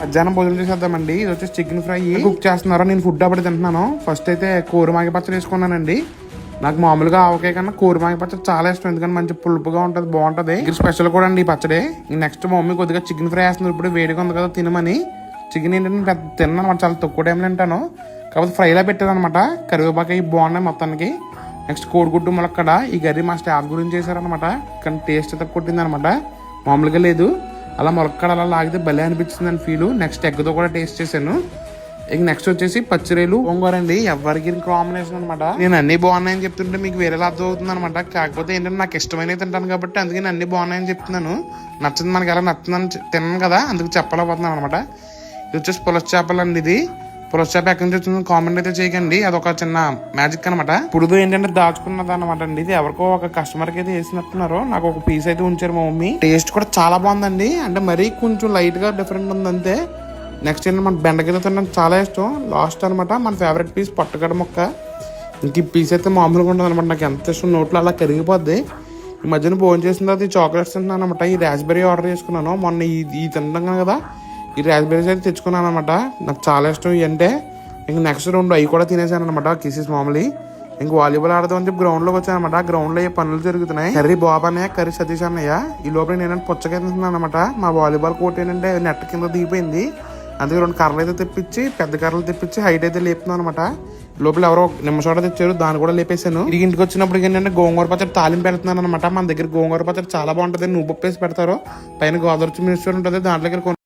మధ్యాహ్నం భోజనం చేసేద్దామండి. ఇది వచ్చేసి చికెన్ ఫ్రై కుక్ చేస్తున్నారు. నేను ఫుడ్ అప్పుడు తింటున్నాను. ఫస్ట్ అయితే కూరమాగి పచ్చడి వేసుకున్నానండి. నాకు మామూలుగా ఆవకాయ కన్నా కూరమాగి పచ్చడి చాలా ఇష్టం. ఎందుకంటే మంచి పులుపుగా ఉంటుంది, బాగుంటుంది. ఇక్కడ స్పెషల్ కూడా అండి ఈ పచ్చడి. నెక్స్ట్ మా మమ్మీ కొద్దిగా చికెన్ ఫ్రై వేస్తున్నారు. ఇప్పుడు వేడిగా ఉంది కదా తినమని. చికెన్ ఏంటంటే పెద్ద తిన్నాను అనమాట, చాలా తక్కువ టైంలో తింటాను. కాకపోతే ఫ్రైలా పెట్టేది అనమాట. కరివేపాకు ఇవి బాగున్నాయి మొత్తానికి. నెక్స్ట్ కోడిగుడ్డు ములక్కడ. ఈ కర్రీ మా స్టాఫ్ గురించి చేశారనమాట. కానీ టేస్ట్ అయితే కొట్టింది అనమాట, మామూలుగా లేదు. అలా ములక్కడ అలా లాగితే భలే అనిపించింది అని ఫీల్. నెక్స్ట్ ఎగ్తో కూడా టేస్ట్ చేశాను. ఇక నెక్స్ట్ వచ్చేసి పచ్చిరేలు గోంగూర అండి. ఎవరికి కాంబినేషన్ అనమాట. నేను అన్ని బాగున్నాయని చెప్తుంటే మీకు వేరేలా అర్థం అవుతుంది అనమాట. కాకపోతే ఏంటంటే నాకు ఇష్టమైన తింటాను కాబట్టి అందుకే నేను అన్ని బాగున్నాయని చెప్తున్నాను. నచ్చింది మనకి ఎలా నచ్చిందని తిన్నాను కదా, అందుకు చెప్పలేకపోతున్నాను అనమాట. ఇది వచ్చేసి పులస చేపలు అండి. ఇది పులస చేప ఎక్కడి నుంచి వచ్చింది కామెంట్ అయితే చేయకండి. అదొక చిన్న మ్యాజిక్ అనమాట. ఇప్పుడు ఏంటంటే దాచుకున్నది అనమాట అండి. ఇది ఎవరికో ఒక కస్టమర్ కి అయితే వేసినట్టున్నారు. నాకు ఒక పీస్ అయితే ఉంచారు మా మమ్మీ. టేస్ట్ కూడా చాలా బాగుందండి. అంటే మరీ కొంచెం లైట్ గా డిఫరెంట్ ఉంది అంతే. నెక్స్ట్ ఏంటంటే మన బెండకాయతో తినడం చాలా ఇష్టం. లాస్ట్ అనమాట మన ఫేవరెట్ పీస్ పట్టుగడ మొక్క. ఇంక ఈ పీస్ అయితే మామూలుగా ఉంటుంది అనమాట. నాకు ఎంత ఇష్టం, నోట్లో అలా కరిగిపోద్ది. ఈ మధ్యన భోజనం చేసిన తర్వాత ఈ చాక్లెట్స్ తింటున్నాను అనమాట. ఈ రాస్బెర్రీ ఆర్డర్ చేసుకున్నాను మొన్న. ఈ తింటాం కదా, ఈ రాస్బెర్రీస్ అయితే తెచ్చుకున్నాను అనమాట. నాకు చాలా ఇష్టం ఇవి అంటే. ఇంక నెక్స్ట్ రెండు అవి కూడా తినేసాను అనమాట, కిసెస్ మామూలు. ఇంక వాలీబాల్ ఆడదామని చెప్పి గ్రౌండ్లోకి వచ్చాను అనమాట. గ్రౌండ్లో ఏ పనులు జరుగుతున్నాయి. కర్రీ బాబు అన్నయ్య, కర్రీ సతీష్ అన్నయ్య. ఈ లోపల నేనంటే పుచ్చకాయ తింటున్నాను అనమాట. మా వాలీబాల్ కోర్ట్ ఏంటంటే నెట్ కింద దిగిపోయింది. అందుకే రెండు కర్రలు అయితే తెప్పించి, పెద్ద కర్రలు తెప్పించి హైట్ అయితే లేపుతున్నాను అనమాట. లోపల ఎవరో నిమ్మసోడ తెచ్చారు, దాన్ని కూడా లేపేశాను. ఇది ఇంటికి వచ్చినప్పుడు ఏంటంటే గోంగూర పచ్చడి తాలింపు పెడుతున్నాను అనమాట. మన దగ్గర గోంగూర పచ్చడి చాలా బాగుంటుంది. నువ్వు ఉప్పు వేసి పెడతారు, పైన గోదావరి మినిస్టర్ ఉంటుంది, దాంట్లోకి